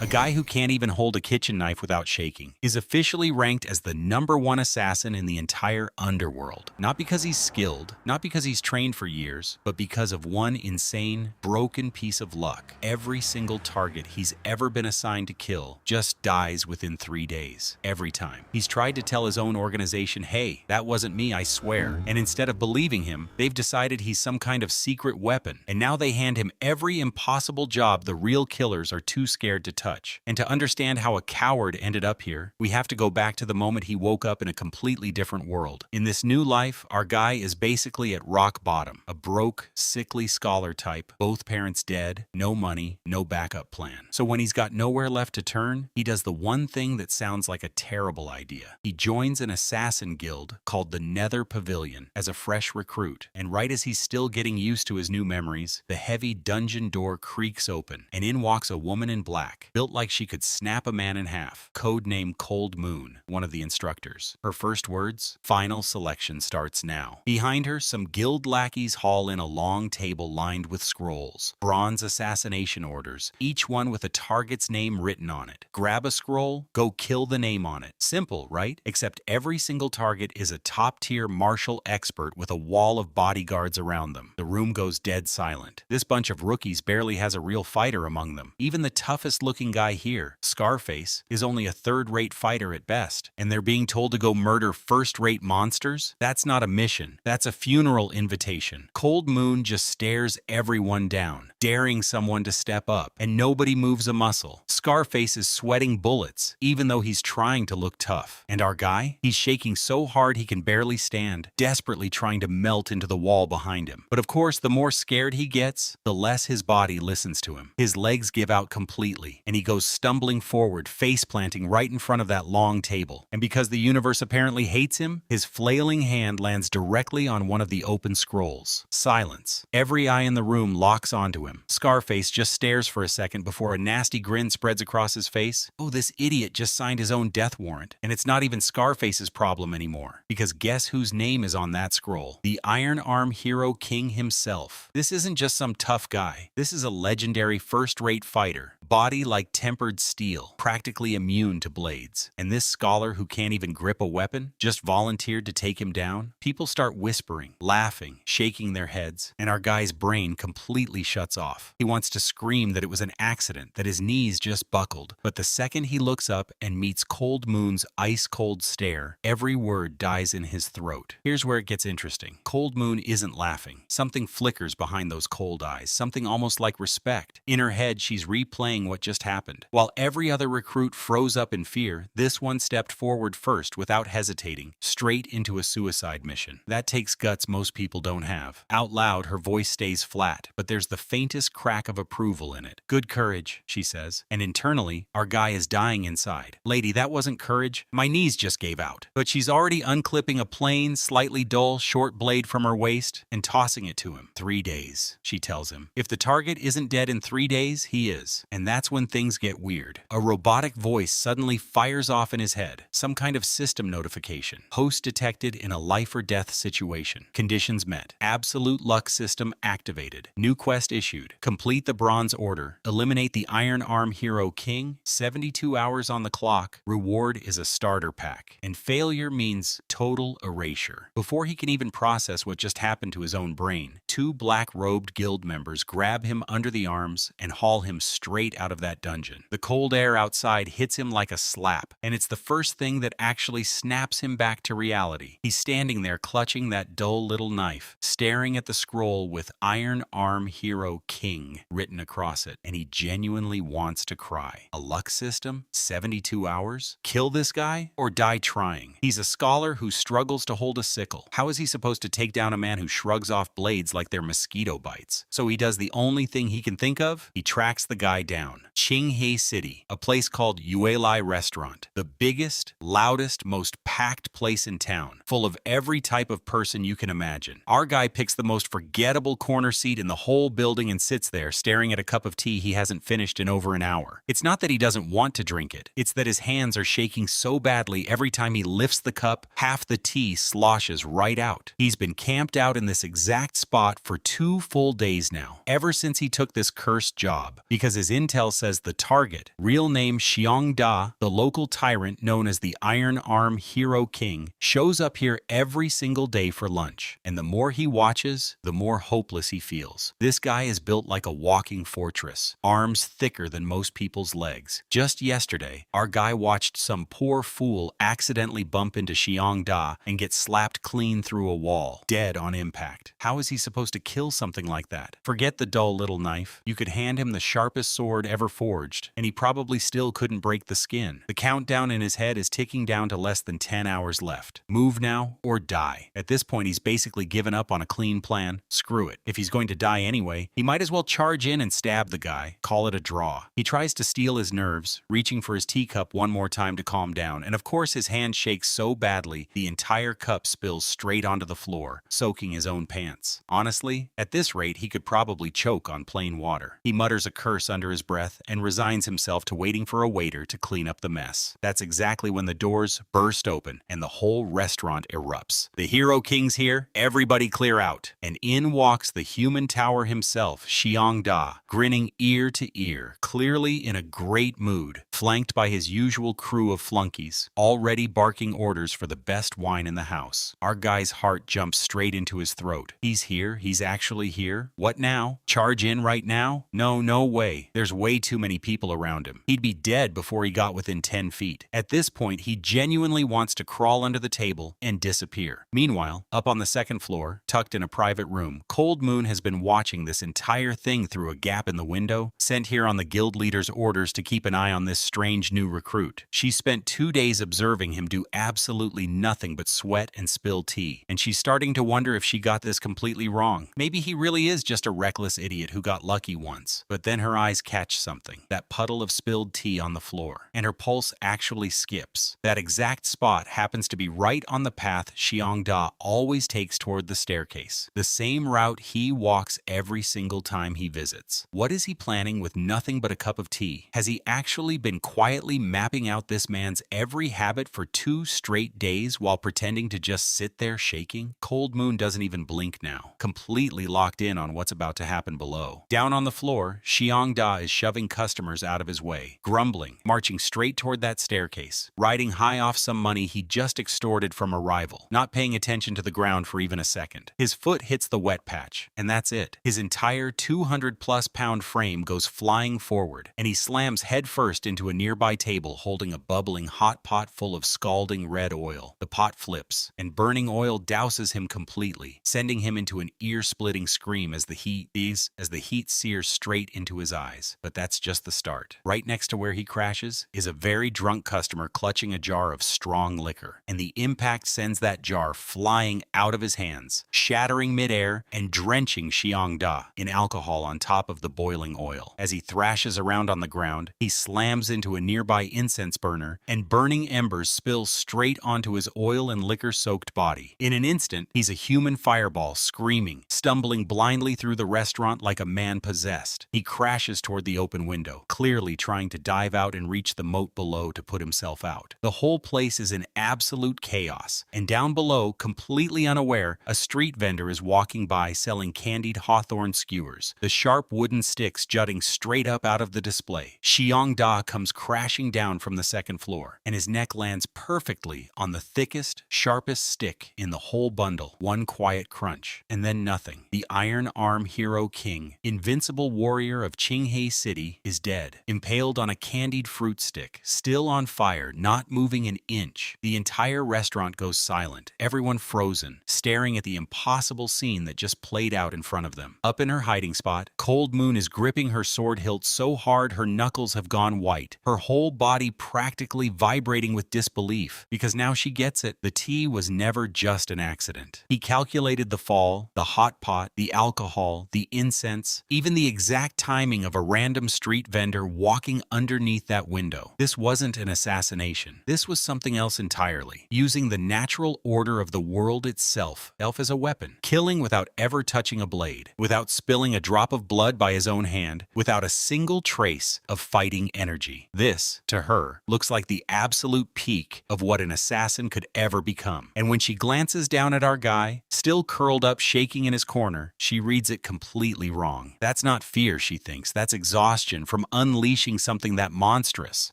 A guy who can't even hold a kitchen knife without shaking, is officially ranked as the #1 assassin in the entire underworld. Not because he's skilled, not because he's trained for years, but because of one insane, broken piece of luck. Every single target he's ever been assigned to kill just dies within 3 days. Every time. He's tried to tell his own organization, hey, that wasn't me, I swear. And instead of believing him, they've decided he's some kind of secret weapon. And now they hand him every impossible job the real killers are too scared to touch. And to understand how a coward ended up here, we have to go back to the moment he woke up in a completely different world. In this new life, our guy is basically at rock bottom, a broke, sickly scholar type, both parents dead, no money, no backup plan. So when he's got nowhere left to turn, he does the one thing that sounds like a terrible idea. He joins an assassin guild called the Nether Pavilion as a fresh recruit, and right as he's still getting used to his new memories, the heavy dungeon door creaks open, and in walks a woman in black, built like she could snap a man in half. Codename Cold Moon, one of the instructors. Her first words, final selection starts now. Behind her, some guild lackeys haul in a long table lined with scrolls. Bronze assassination orders, each one with a target's name written on it. Grab a scroll, go kill the name on it. Simple, right? Except every single target is a top-tier martial expert with a wall of bodyguards around them. The room goes dead silent. This bunch of rookies barely has a real fighter among them. Even the toughest-looking guy here, Scarface, is only a third-rate fighter at best, and they're being told to go murder first-rate monsters? That's not a mission. That's a funeral invitation. Cold Moon just stares everyone down, daring someone to step up, and nobody moves a muscle. Scarface is sweating bullets, even though he's trying to look tough. And our guy? He's shaking so hard he can barely stand, desperately trying to melt into the wall behind him. But of course, the more scared he gets, the less his body listens to him. His legs give out completely, and he goes stumbling forward, face-planting right in front of that long table. And because the universe apparently hates him, his flailing hand lands directly on one of the open scrolls. Silence. Every eye in the room locks onto him. Scarface just stares for a second before a nasty grin spreads across his face. Oh, this idiot just signed his own death warrant. And it's not even Scarface's problem anymore. Because guess whose name is on that scroll? The Iron Arm Hero King himself. This isn't just some tough guy. This is a legendary first-rate fighter. Body like tempered steel, practically immune to blades. And this scholar who can't even grip a weapon just volunteered to take him down? People start whispering, laughing, shaking their heads, and our guy's brain completely shuts off. He wants to scream that it was an accident, that his knees just buckled. But the second he looks up and meets Cold Moon's ice-cold stare, every word dies in his throat. Here's where it gets interesting. Cold Moon isn't laughing. Something flickers behind those cold eyes, something almost like respect. In her head, she's replaying what just happened. While every other recruit froze up in fear, this one stepped forward first without hesitating, straight into a suicide mission. That takes guts most people don't have. Out loud, her voice stays flat, but there's the faintest crack of approval in it. Good courage, she says. And internally, our guy is dying inside. Lady, that wasn't courage. My knees just gave out. But she's already unclipping a plain, slightly dull, short blade from her waist and tossing it to him. 3 days, she tells him. If the target isn't dead in 3 days, he is. And that's when things get weird. A robotic voice suddenly fires off in his head. Some kind of system notification. Host detected in a life or death situation. Conditions met. Absolute luck system activated. New quest issued. Complete the bronze order. Eliminate the Iron Arm Hero King. 72 hours on the clock. Reward is a starter pack. And failure means total erasure. Before he can even process what just happened to his own brain, 2 black-robed guild members grab him under the arms and haul him straight out of that dungeon. The cold air outside hits him like a slap, and it's the first thing that actually snaps him back to reality. He's standing there clutching that dull little knife, staring at the scroll with Iron Arm Hero King written across it, and he genuinely wants to cry. A luck system? 72 hours? Kill this guy? Or die trying? He's a scholar who struggles to hold a sickle. How is he supposed to take down a man who shrugs off blades like they're mosquito bites? So he does the only thing he can think of? He tracks the guy down. Qinghe City, a place called Yuelai Restaurant. The biggest, loudest, most packed place in town, full of every type of person you can imagine. Our guy picks the most forgettable corner seat in the whole building and sits there staring at a cup of tea he hasn't finished in over an hour. It's not that he doesn't want to drink it. It's that his hands are shaking so badly every time he lifts the cup, half the tea sloshes right out. He's been camped out in this exact spot for 2 full days now, ever since he took this cursed job, because his intel intel says the target, real name Xiong Da, the local tyrant known as the Iron Arm Hero King, shows up here every single day for lunch. And the more he watches, the more hopeless he feels. This guy is built like a walking fortress, arms thicker than most people's legs. Just yesterday, our guy watched some poor fool accidentally bump into Xiong Da and get slapped clean through a wall, dead on impact. How is he supposed to kill something like that? Forget the dull little knife. You could hand him the sharpest sword ever forged, and he probably still couldn't break the skin. The countdown in his head is ticking down to less than 10 hours left. Move now or die. At this point, he's basically given up on a clean plan. Screw it. If he's going to die anyway, he might as well charge in and stab the guy. Call it a draw. He tries to steal his nerves, reaching for his teacup one more time to calm down, and of course his hand shakes so badly the entire cup spills straight onto the floor, soaking his own pants. Honestly, at this rate he could probably choke on plain water. He mutters a curse under his breath and resigns himself to waiting for a waiter to clean up the mess. That's exactly when the doors burst open and the whole restaurant erupts. The Hero King's here, everybody clear out. And in walks the human tower himself, Xiong Da, grinning ear to ear, clearly in a great mood, flanked by his usual crew of flunkies, already barking orders for the best wine in the house. Our guy's heart jumps straight into his throat. He's here, he's actually here. What now? Charge in right now? No way. There's way too many people around him. He'd be dead before he got within 10 feet. At this point, he genuinely wants to crawl under the table and disappear. Meanwhile, up on the second floor, tucked in a private room, Cold Moon has been watching this entire thing through a gap in the window, sent here on the guild leader's orders to keep an eye on this strange new recruit. She spent 2 days observing him do absolutely nothing but sweat and spill tea, and she's starting to wonder if she got this completely wrong. Maybe he really is just a reckless idiot who got lucky once. But then her eyes catch something, that puddle of spilled tea on the floor, and her pulse actually skips. That exact spot happens to be right on the path Xiong Da always takes toward the staircase, the same route he walks every single time he visits. What is he planning with nothing but a cup of tea? Has he actually been quietly mapping out this man's every habit for 2 straight days while pretending to just sit there shaking? Cold Moon doesn't even blink now, completely locked in on what's about to happen below. Down on the floor, Xiong Da is shoving customers out of his way, grumbling, marching straight toward that staircase, riding high off some money he just extorted from a rival, not paying attention to the ground for even a second. His foot hits the wet patch, and that's it. His entire 200+ pound frame goes flying forward, and he slams headfirst into a nearby table holding a bubbling hot pot full of scalding red oil. The pot flips, and burning oil douses him completely, sending him into an ear-splitting scream as the heat sears straight into his eyes. But that's just the start. Right next to where he crashes is a very drunk customer clutching a jar of strong liquor, and the impact sends that jar flying out of his hands, shattering midair and drenching Xiong Da in alcohol on top of the boiling oil. As he thrashes around on the ground, he slams into a nearby incense burner, and burning embers spill straight onto his oil and liquor-soaked body. In an instant, he's a human fireball, screaming, stumbling blindly through the restaurant like a man possessed. He crashes toward the open window, clearly trying to dive out and reach the moat below to put himself out. The whole place is in absolute chaos, and down below, completely unaware, a street vendor is walking by selling candied hawthorn skewers, the sharp wooden sticks jutting straight up out of the display. Xiong Da comes crashing down from the second floor, and his neck lands perfectly on the thickest, sharpest stick in the whole bundle. One quiet crunch, and then nothing. The Iron Arm Hero King, invincible warrior of Qinghe City, is dead, impaled on a candied fruit stick, still on fire, not moving an inch. The entire restaurant goes silent, everyone frozen, staring at the impossible scene that just played out in front of them. Up in her hiding spot, Cold Moon is gripping her sword hilt so hard her knuckles have gone white, her whole body practically vibrating with disbelief, because now she gets it. The tea was never just an accident. He calculated the fall, the hot pot, the alcohol, the incense, even the exact timing of a random street vendor walking underneath that window. This wasn't an assassination. This was something else entirely, using the natural order of the world itself as a weapon, killing without ever touching a blade, without spilling a drop of blood by his own hand, without a single trace of fighting energy. energy. This, to her, looks like the absolute peak of what an assassin could ever become. And when she glances down at our guy, still curled up shaking in his corner, she reads it completely wrong. That's not fear, she thinks. That's exhaustion from unleashing something that monstrous.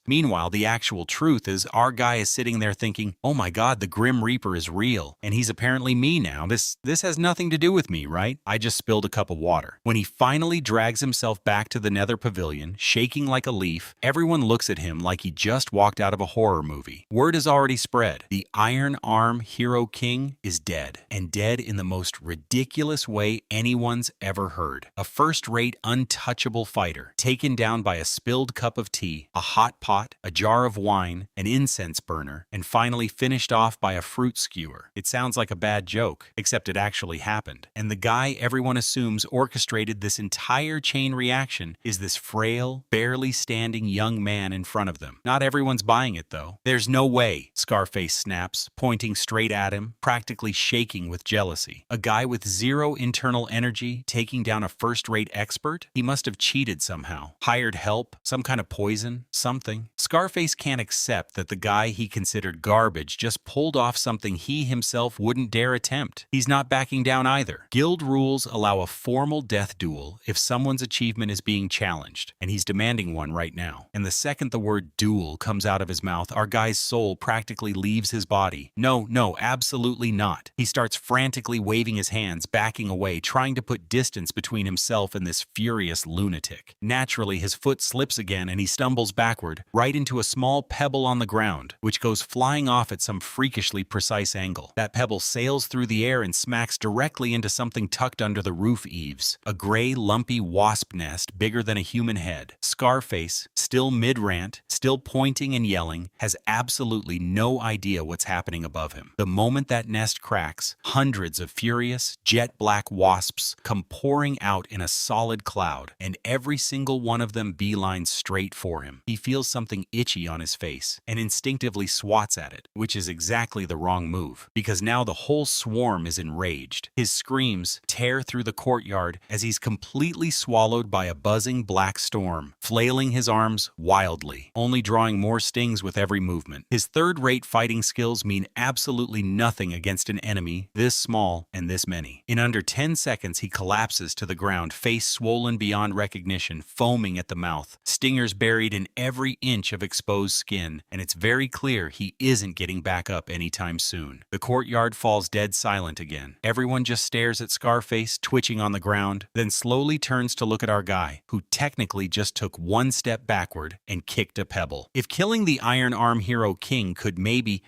Meanwhile, the actual truth is our guy is sitting there thinking, oh my god, the Grim Reaper is real, and he's apparently me now. This has nothing to do with me, right? I just spilled a cup of water. When he finally drags himself back to the Nether Pavilion, shaking like a leaf, everyone looks at him like he just walked out of a horror movie. Word has already spread. The Iron Arm Hero King is dead, and dead in the most ridiculous way anyone's ever heard. A first-rate, untouchable fighter, taken down by a spilled cup of tea, a hot pot, a jar of wine, an incense burner, and finally finished off by a fruit skewer. It sounds like a bad joke, except it actually happened. And the guy everyone assumes orchestrated this entire chain reaction is this frail, barely standing young man in front of them. Not everyone's buying it, though. There's no way, Scarface snaps, pointing straight at him, practically shaking with jealousy. A guy with zero internal energy taking down a first-rate expert? He must have cheated somehow. Hired help? Some kind of poison? Something. Scarface can't accept that the guy he considered garbage just pulled off something he himself wouldn't dare attempt. He's not backing down either. Guild rules allow a formal death duel if someone's achievement is being challenged, and he's demanding one right now. And the second the word duel comes out of his mouth, our guy's soul practically leaves his body. No, absolutely not. He starts frantically waving his hands, backing away, trying to put distance between himself and this furious lunatic. Naturally, his foot slips again and he stumbles backward, right into a small pebble on the ground, which goes flying off at some freakishly precise angle. That pebble sails through the air and smacks directly into something tucked under the roof eaves. A gray, lumpy wasp nest bigger than a human head. Scarface, still mid-rant, still pointing and yelling, has absolutely no idea what's happening above him. The moment that nest cracks, hundreds of furious, jet-black wasps come pouring out in a solid cloud, and every single one of them beelines straight for him. He feels something itchy on his face and instinctively swats at it, which is exactly the wrong move, because now the whole swarm is enraged. His screams tear through the courtyard as he's completely swallowed by a buzzing black storm, flailing his arms wildly, only drawing more stings with every movement. His third-rate fighting skills mean absolutely nothing against an enemy this small and this many. In under 10 seconds, he collapses to the ground, face swollen beyond recognition, foaming at the mouth, stingers buried in every inch of exposed skin, and it's very clear he isn't getting back up anytime soon. The courtyard falls dead silent again. Everyone just stares at Scarface, twitching on the ground, then slowly turns to look at our guy, who technically just took one step backward and kicked a pebble. If killing the Iron Arm Hero King could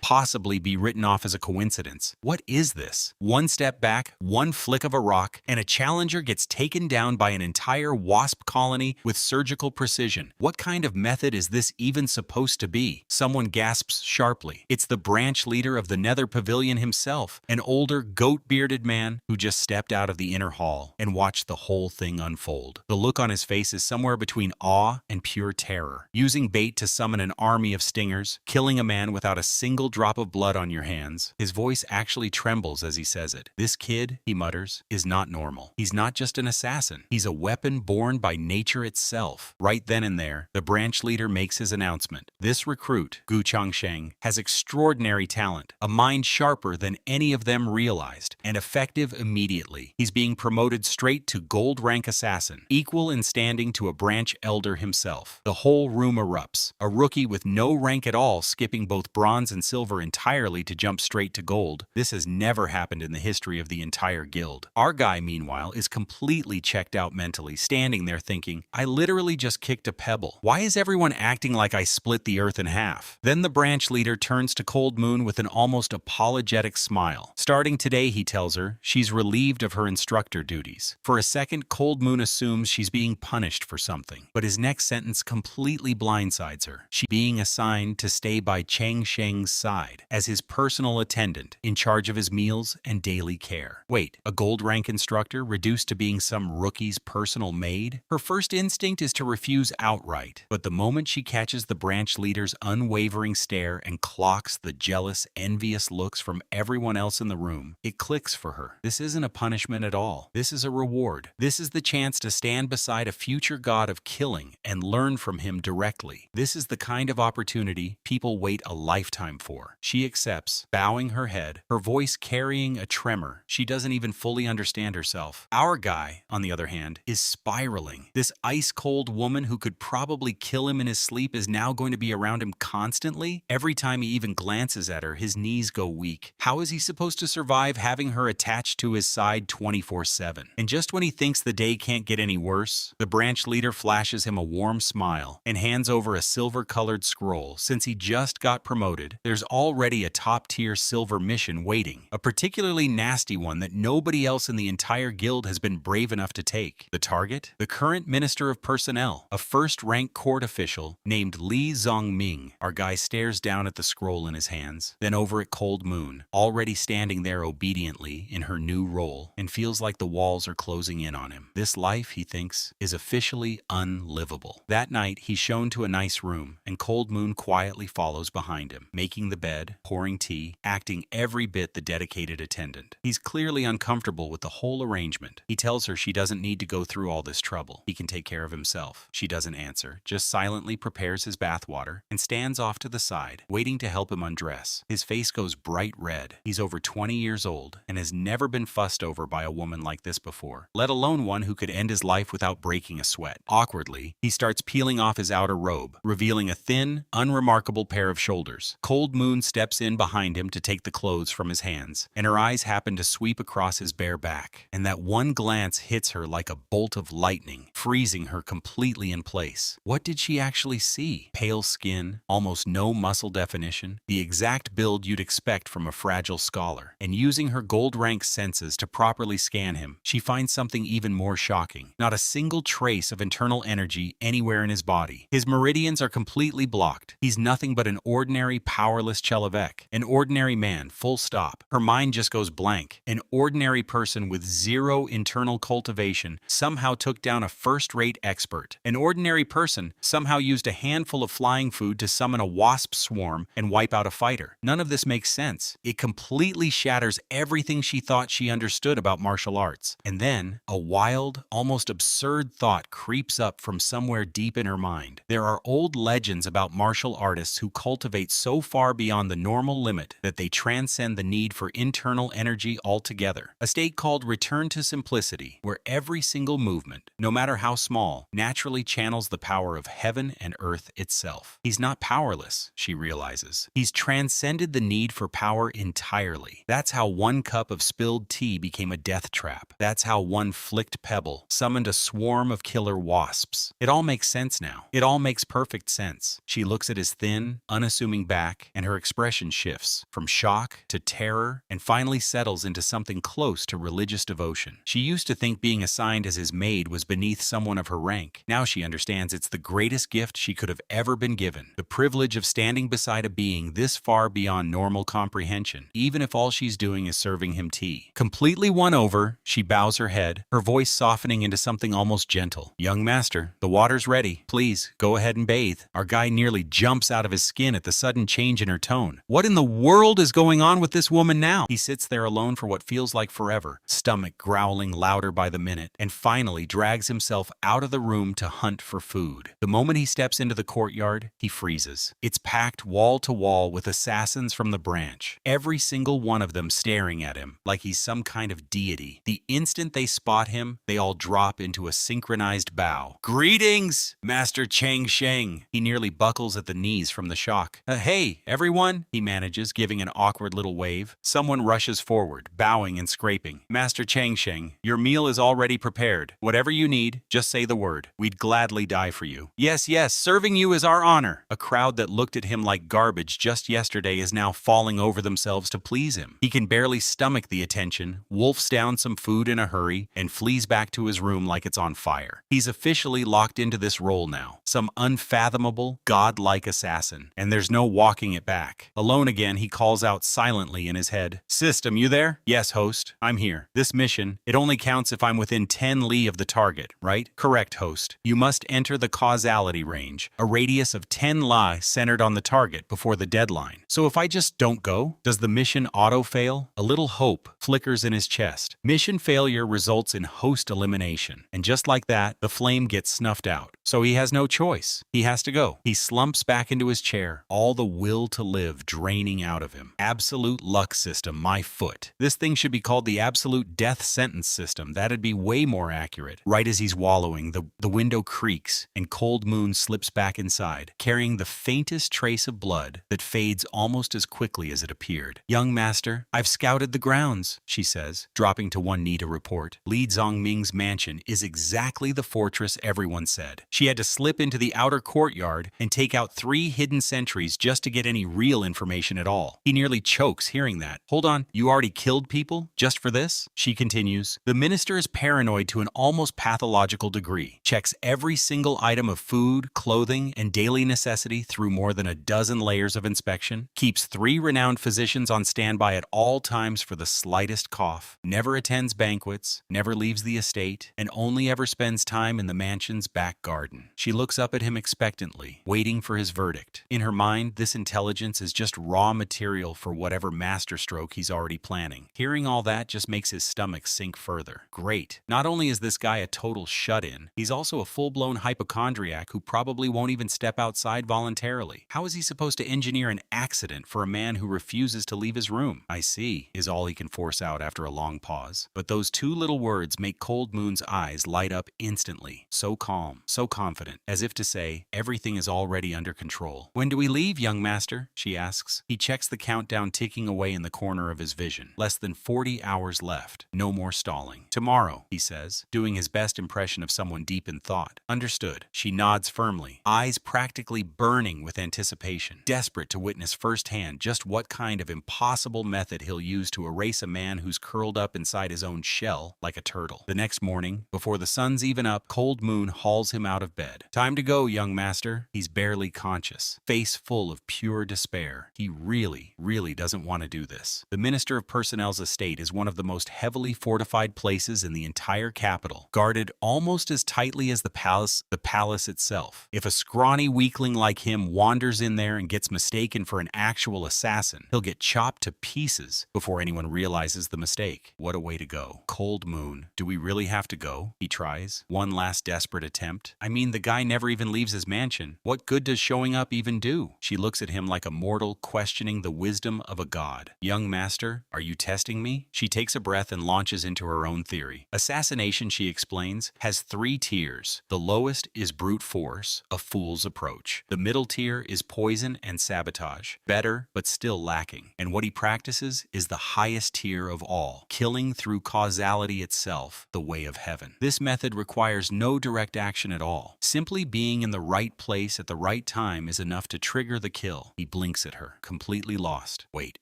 possibly be written off as a coincidence, what is this? One step back, one flick of a rock, and a challenger gets taken down by an entire wasp colony with surgical precision. What kind of method is this even supposed to be? Someone gasps sharply. It's the branch leader of the Nether Pavilion himself, an older, goat-bearded man who just stepped out of the inner hall and watched the whole thing unfold. The look on his face is somewhere between awe and pure terror. Using bait to summon an army of stingers, killing a man without a single drop of blood on your hands. His voice actually trembles as he says it. This kid, he mutters, is not normal. He's not just an assassin. He's a weapon born by nature itself. Right then and there, the branch leader makes his announcement. This recruit, Gu Changsheng, has extraordinary talent, a mind sharper than any of them realized, and effective immediately. He's being promoted straight to gold rank assassin, equal in standing to a branch elder himself. The whole room erupts. A rookie with no rank at all skipping both bronze and silver entirely to jump straight to gold. This has never happened in the history of the entire guild. Our guy, meanwhile, is completely checked out mentally, standing there thinking, I literally just kicked a pebble. Why is everyone acting like I split the earth in half? Then the branch leader turns to Cold Moon with an almost apologetic smile. Starting today, he tells her, she's relieved of her instructor duties. For a second, Cold Moon assumes she's being punished for something, but his next sentence completely blindsides her. She's being assigned to stay by Changsheng's side as his personal attendant, in charge of his meals and daily care. Wait, a gold rank instructor reduced to being some rookie's personal maid? Her first instinct is to refuse outright, but the moment she catches the branch leader's unwavering stare and clocks the jealous, envious looks from everyone else in the room, it clicks for her. This isn't a punishment at all. This is a reward. This is the chance to stand beside a future god of killing and learn from him directly. directly. This is the kind of opportunity people wait a lifetime for. She accepts, bowing her head, her voice carrying a tremor. She doesn't even fully understand herself. Our guy, on the other hand, is spiraling. This ice-cold woman who could probably kill him in his sleep is now going to be around him constantly. Every time he even glances at her, his knees go weak. How is he supposed to survive having her attached to his side 24/7? And just when he thinks the day can't get any worse, the branch leader flashes him a warm smile and hands over a silver-colored scroll. Since he just got promoted, there's already a top-tier silver mission waiting, a particularly nasty one that nobody else in the entire guild has been brave enough to take. The target? The current Minister of Personnel, a first-rank court official named Li Zongming. Our guy stares down at the scroll in his hands, then over at Cold Moon, already standing there obediently in her new role, and feels like the walls are closing in on him. This life, he thinks, is officially unlivable. That night, he's shown to a nice room, and Cold Moon quietly follows behind him, making the bed, pouring tea, acting every bit the dedicated attendant. He's clearly uncomfortable with the whole arrangement. He tells her she doesn't need to go through all this trouble. He can take care of himself. She doesn't answer, just silently prepares his bathwater and stands off to the side, waiting to help him undress. His face goes bright red. He's over 20 years old and has never been fussed over by a woman like this before, let alone one who could end his life without breaking a sweat. Awkwardly, he starts peeling off his outer robe, revealing a thin, unremarkable pair of shoulders. Cold Moon steps in behind him to take the clothes from his hands, and her eyes happen to sweep across his bare back. And that one glance hits her like a bolt of lightning, freezing her completely in place. What did she actually see? Pale skin, almost no muscle definition, the exact build you'd expect from a fragile scholar. And using her gold-rank senses to properly scan him, she finds something even more shocking. Not a single trace of internal energy anywhere in his body. His meridians are completely blocked. He's nothing but an ordinary, powerless Chelevek. An ordinary man, full stop. Her mind just goes blank. An ordinary person with zero internal cultivation somehow took down a first-rate expert. An ordinary person somehow used a handful of flying food to summon a wasp swarm and wipe out a fighter. None of this makes sense. It completely shatters everything she thought she understood about martial arts. And then, a wild, almost absurd thought creeps up from somewhere deep in her mind. There are old legends about martial artists who cultivate so far beyond the normal limit that they transcend the need for internal energy altogether. A state called return to simplicity, where every single movement, no matter how small, naturally channels the power of heaven and earth itself. He's not powerless, she realizes. He's transcended the need for power entirely. That's how one cup of spilled tea became a death trap. That's how one flicked pebble summoned a swarm of killer wasps. It all makes sense now. It all makes perfect sense. She looks at his thin, unassuming back, and her expression shifts from shock to terror and finally settles into something close to religious devotion. She used to think being assigned as his maid was beneath someone of her rank. Now she understands it's the greatest gift she could have ever been given. The privilege of standing beside a being this far beyond normal comprehension, even if all she's doing is serving him tea. Completely won over, she bows her head, her voice softening into something almost gentle. "Young master, the water's ready. Please, go ahead and bathe." Our guy nearly jumps out of his skin at the sudden change in her tone. What in the world is going on with this woman now? He sits there alone for what feels like forever, stomach growling louder by the minute, and finally drags himself out of the room to hunt for food. The moment he steps into the courtyard, he freezes. It's packed wall to wall with assassins from the branch, every single one of them staring at him like he's some kind of deity. The instant they spot him, they all drop into a synchronized bow. "Greetings, Master Changsheng." He nearly buckles at the knees from the shock. Hey, everyone," he manages, giving an awkward little wave. Someone rushes forward, bowing and scraping. "Master Changsheng, your meal is already prepared. Whatever you need, just say the word. We'd gladly die for you." Yes, serving you is our honor." A crowd that looked at him like garbage just yesterday is now falling over themselves to please him. He can barely stomach the attention, wolfs down some food in a hurry, and flees back to his room like it's on fire. He's officially locked into this role now, some unfathomable, godlike assassin, and there's no walking it back. Alone again, he calls out silently in his head, "System, you there?" "Yes, host, I'm here. This mission, it only counts if I'm within 10 li of the target, right?" "Correct, host. You must enter the causality range, a radius of 10 li centered on the target before the deadline. So if I just don't go, does the mission auto-fail?" A little hope flickers in his chest. Mission failure results in host elimination, and just like that, the flame gets snuffed out. So he has no choice. choice. He has to go. He slumps back into his chair, all the will to live draining out of him. Absolute luck system, my foot. This thing should be called the absolute death sentence system. That'd be way more accurate. Right as he's wallowing, the window creaks, and Cold Moon slips back inside, carrying the faintest trace of blood that fades almost as quickly as it appeared. "Young master, I've scouted the grounds," she says, dropping to one knee to report. Li Zongming's mansion is exactly the fortress everyone said. She had to slip into the outer courtyard and take out 3 hidden sentries just to get any real information at all. He nearly chokes hearing that. "Hold on, you already killed people? Just for this?" She continues. "The minister is paranoid to an almost pathological degree. Checks every single item of food, clothing, and daily necessity through more than a dozen layers of inspection. Keeps 3 renowned physicians on standby at all times for the slightest cough. Never attends banquets, never leaves the estate, and only ever spends time in the mansion's back garden." She looks up at him expectantly, waiting for his verdict. In her mind, this intelligence is just raw material for whatever masterstroke he's already planning. Hearing all that just makes his stomach sink further. Great. Not only is this guy a total shut-in, he's also a full-blown hypochondriac who probably won't even step outside voluntarily. How is he supposed to engineer an accident for a man who refuses to leave his room? "I see," is all he can force out after a long pause. But those 2 little words make Cold Moon's eyes light up instantly. So calm, so confident, as if to say, everything is already under control. "When do we leave, young master?" she asks. He checks the countdown ticking away in the corner of his vision. Less than 40 hours left. No more stalling. "Tomorrow," he says, doing his best impression of someone deep in thought. "Understood." She nods firmly, eyes practically burning with anticipation, desperate to witness firsthand just what kind of impossible method he'll use to erase a man who's curled up inside his own shell like a turtle. The next morning, before the sun's even up, Cold Moon hauls him out of bed. "Time to go, young master." He's barely conscious, face full of pure despair. He really doesn't want to do this. The Minister of Personnel's estate is one of the most heavily fortified places in the entire capital, guarded almost as tightly as the palace itself. If a scrawny weakling like him wanders in there and gets mistaken for an actual assassin, he'll get chopped to pieces before anyone realizes the mistake. What a way to go. Cold Moon. Do we really have to go? He tries. One last desperate attempt. I mean, the guy never even leaves his mansion. What good does showing up even do? She looks at him like a mortal questioning the wisdom of a god. "Young master, are you testing me?" She takes a breath and launches into her own theory. Assassination, she explains, has 3 tiers. The lowest is brute force, a fool's approach. The middle tier is poison and sabotage. Better, but still lacking. And what he practices is the highest tier of all, killing through causality itself, the way of heaven. This method requires no direct action at all. Simply being in the right place at the right time is enough to trigger the kill. He blinks at her, completely lost. Wait,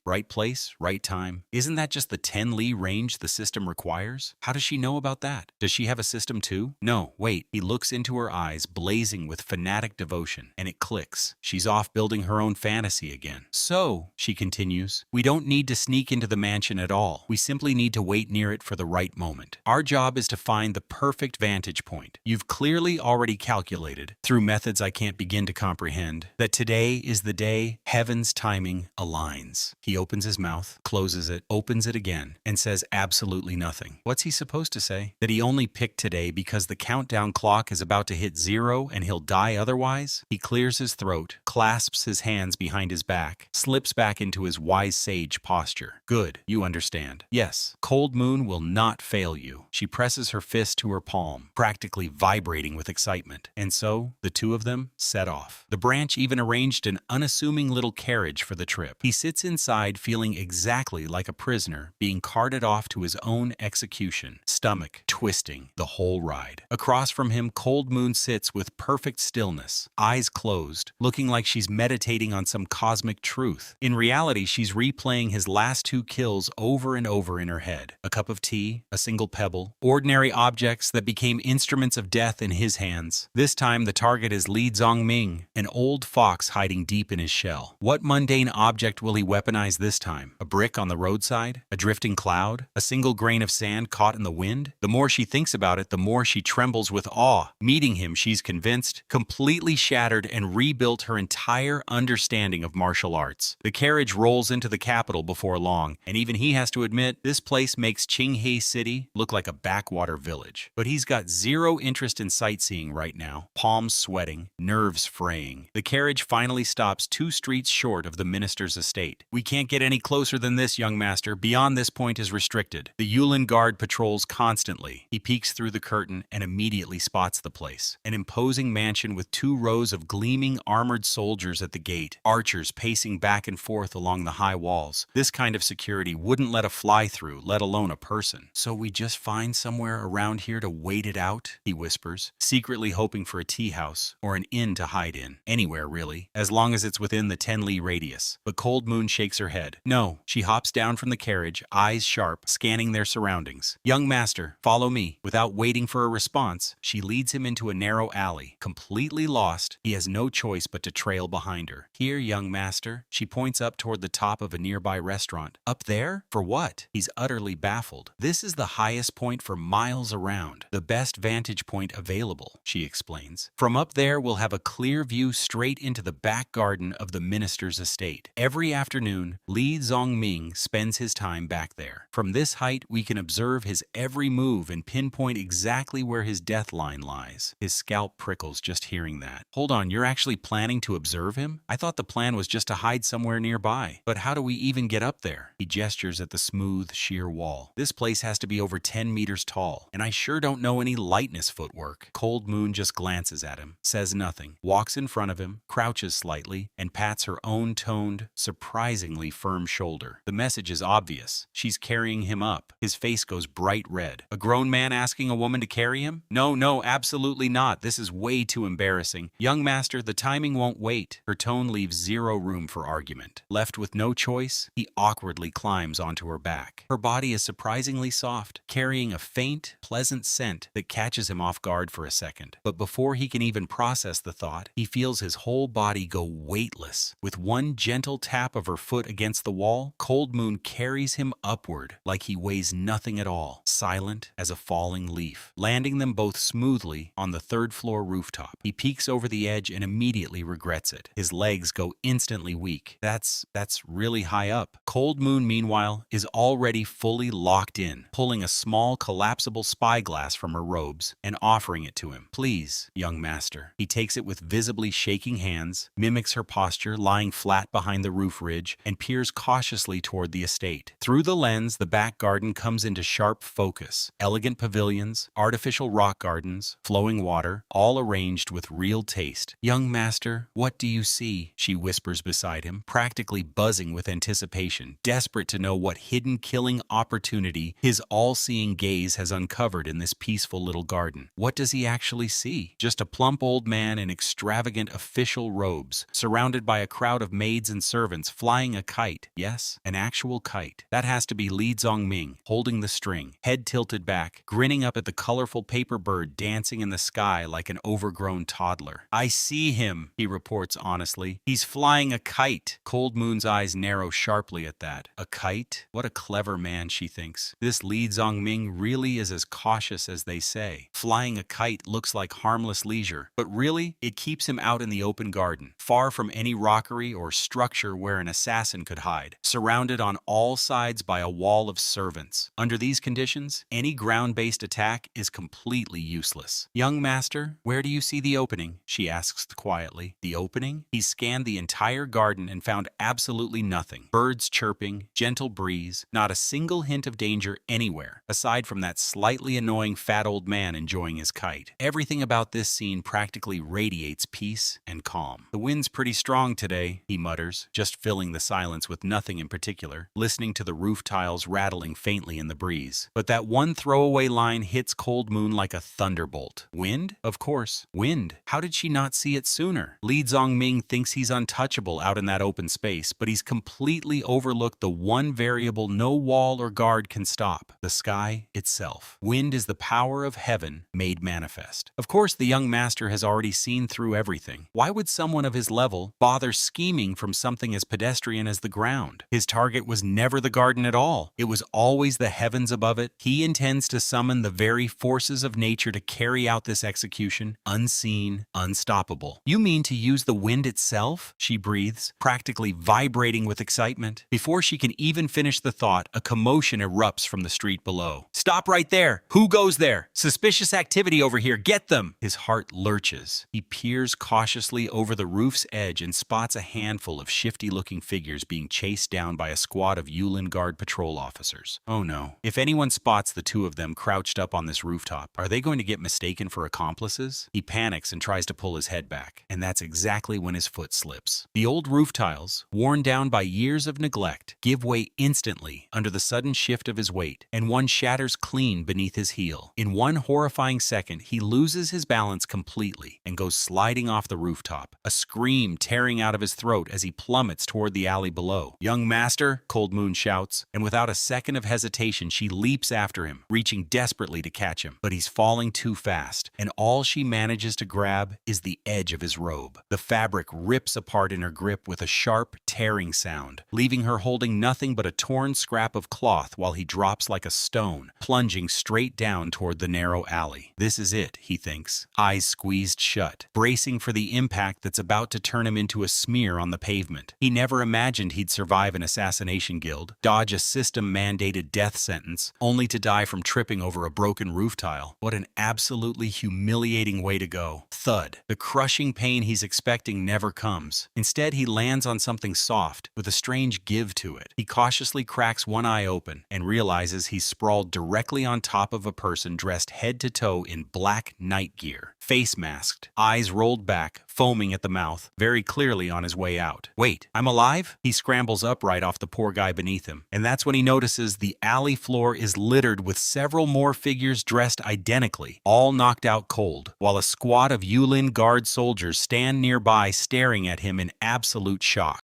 right place, right time? Isn't that just the 10 li range the system requires? How does she know about that? Does she have a system too? No, wait. He looks into her eyes, blazing with fanatic devotion, and it clicks. She's off building her own fantasy again. "So," she continues, "we don't need to sneak into the mansion at all. We simply need to wait near it for the right moment. Our job is to find the perfect vantage point. You've clearly already calculated, through methods I can't begin to comprehend, that today is the day heaven's timing aligns." He opens his mouth, closes it, opens it again, and says absolutely nothing. What's he supposed to say? That he only picked today because the countdown clock is about to hit 0 and he'll die otherwise? He clears his throat, clasps his hands behind his back, slips back into his wise sage posture. "Good, you understand." "Yes, Cold Moon will not fail you." She presses her fist to her palm, practically vibrating with excitement. And so, the 2 of them set off. The branch even arranged an unassuming little carriage for the trip. He sits inside feeling exactly like a prisoner being carted off to his own execution, stomach twisting the whole ride. Across from him, Cold Moon sits with perfect stillness, eyes closed, looking like she's meditating on some cosmic truth. In reality, she's replaying his last 2 kills over and over in her head. A cup of tea, a single pebble, ordinary objects that became instruments of death in his hands. This time, the target is Li Zongming, an old fox hiding deep in his shell. What mundane object will he weaponize this time? A brick on the roadside? A drifting cloud? A single grain of sand caught in the wind? The more she thinks about it, the more she trembles with awe. Meeting him, she's convinced, completely shattered and rebuilt her entire understanding of martial arts. The carriage rolls into the capital before long, and even he has to admit this place makes Qinghe City look like a backwater village. But he's got zero interest in sightseeing right now. Palm palms sweating, nerves fraying. The carriage finally stops 2 streets short of the minister's estate. "We can't get any closer than this, young master. Beyond this point is restricted." The Yulin guard patrols constantly. He peeks through the curtain and immediately spots the place. An imposing mansion with 2 rows of gleaming armored soldiers at the gate, archers pacing back and forth along the high walls. This kind of security wouldn't let a fly through, let alone a person. "So we just find somewhere around here to wait it out?" he whispers, secretly hoping for a tea house or an inn to hide in. Anywhere, really, as long as it's within the 10-li radius. But Cold Moon shakes her head. No. She hops down from the carriage, eyes sharp, scanning their surroundings. "Young master, follow me." Without waiting for a response, she leads him into a narrow alley. Completely lost, he has no choice but to trail behind her. "Here, young master." She points up toward the top of a nearby restaurant. "Up there? For what?" He's utterly baffled. "This is the highest point for miles around. The best vantage point available," she explains. "From up there, we'll have a clear view straight into the back garden of the minister's estate. Every afternoon, Li Zongming spends his time back there. From this height, we can observe his every move and pinpoint exactly where his death line lies." His scalp prickles just hearing that. "Hold on, you're actually planning to observe him? I thought the plan was just to hide somewhere nearby. But how do we even get up there?" He gestures at the smooth, sheer wall. "This place has to be over 10 meters tall, and I sure don't know any lightness footwork." Cold Moon just glances at him, says nothing, walks in front of him, crouches slightly, and pats her own toned, surprisingly firm shoulder. The message is obvious. She's carrying him up. His face goes bright red. A grown man asking a woman to carry him? No, absolutely not. This is way too embarrassing. "Young master, the timing won't wait." Her tone leaves zero room for argument. Left with no choice, he awkwardly climbs onto her back. Her body is surprisingly soft, carrying a faint, pleasant scent that catches him off guard for a second. But before he can even process the thought, he feels his whole body go weightless. With one gentle tap of her foot against the wall, Cold Moon carries him upward like he weighs nothing at all, silent as a falling leaf, landing them both smoothly on the 3rd-floor rooftop. He peeks over the edge and immediately regrets it. His legs go instantly weak. That's really high up. Cold Moon, meanwhile, is already fully locked in, pulling a small collapsible spyglass from her robes and offering it to him. "Please, young master." He takes it with visibly shaking hands, mimics her posture, lying flat behind the roof ridge, and peers cautiously toward the estate. Through the lens, the back garden comes into sharp focus. Elegant pavilions, artificial rock gardens, flowing water, all arranged with real taste. "Young master, what do you see?" she whispers beside him, practically buzzing with anticipation, desperate to know what hidden killing opportunity his all-seeing gaze has uncovered in this peaceful little garden. What does he actually see? Just a plump old man in extravagant official robes, surrounded by a crowd of maids and servants flying a kite. Yes, an actual kite. That has to be Li Zongming, holding the string, head tilted back, grinning up at the colorful paper bird dancing in the sky like an overgrown toddler. "I see him," he reports honestly. "He's flying a kite." Cold Moon's eyes narrow sharply at that. A kite? What a clever man, she thinks. This Li Zongming really is as cautious as they say. Flying a kite looks like harmless leisure, but really, it keeps him out in the open garden, far from any rockery or structure where an assassin could hide, surrounded on all sides by a wall of servants. Under these conditions, any ground-based attack is completely useless. "Young master, where do you see the opening?" she asks quietly. The opening? He scanned the entire garden and found absolutely nothing. Birds chirping, gentle breeze, not a single hint of danger anywhere, aside from that slightly annoying fat old man enjoying his kite. Everything about this scene practically radiates peace and calm. "The wind's pretty strong today," he mutters, just filling the silence with nothing in particular, listening to the roof tiles rattling faintly in the breeze. But that one throwaway line hits Cold Moon like a thunderbolt. Wind? Of course, wind. How did she not see it sooner? Li Zongming thinks he's untouchable out in that open space, but he's completely overlooked the one variable no wall or guard can stop: the sky itself. Wind is the power of heaven made manifest. Of course, the young master has already seen through everything. Why would someone of his level bother scheming from something as pedestrian as the ground? His target was never the garden at all. It was always the heavens above it. He intends to summon the very forces of nature to carry out this execution, unseen, unstoppable. You mean to use the wind itself? She breathes, practically vibrating with excitement. Before she can even finish the thought, a commotion erupts from the street below. Stop right there! Who goes there? Suspicious activity over here, get them! His heart lurches. He peers cautiously over the roof's edge and spots a handful of shifty-looking figures being chased down by a squad of Yulin Guard patrol officers. Oh no. If anyone spots the two of them crouched up on this rooftop, are they going to get mistaken for accomplices? He panics and tries to pull his head back, and that's exactly when his foot slips. The old roof tiles, worn down by years of neglect, give way instantly under the sudden shift of his weight, and one shatters clean beneath his heel. In one horrifying second, he loses his balance completely and goes sliding off the rooftop, a scream tearing out of his throat as he plummets toward the alley below. "Young master," Cold Moon shouts, and without a second of hesitation, she leaps after him, reaching desperately to catch him. But he's falling too fast, and all she manages to grab is the edge of his robe. The fabric rips apart in her grip with a sharp, tearing sound, leaving her holding nothing but a torn scrap of cloth while he drops like a stone, plunging straight down toward the narrow alley. This is it, he thinks, eyes squeezed shut, bracing for the impact that's about to turn him into a smear on the pavement. He never imagined he'd survive an assassination guild, dodge a system-mandated death sentence, only to die from tripping over a broken roof tile. What an absolutely humiliating way to go. Thud. The crushing pain he's expecting never comes. Instead, he lands on something soft, with a strange give to it. He cautiously cracks one eye open and realizes he's sprawled directly on top of a person dressed head to toe in black night gear, face masked, eyes rolled back, foaming at the mouth, very clearly on his way out. Wait, I'm alive? He scrambles upright off the poor guy beneath him, and that's when he notices the alley floor is littered with several more figures dressed identically, all knocked out cold, while a squad of Yulin Guard soldiers stand nearby staring at him in absolute shock.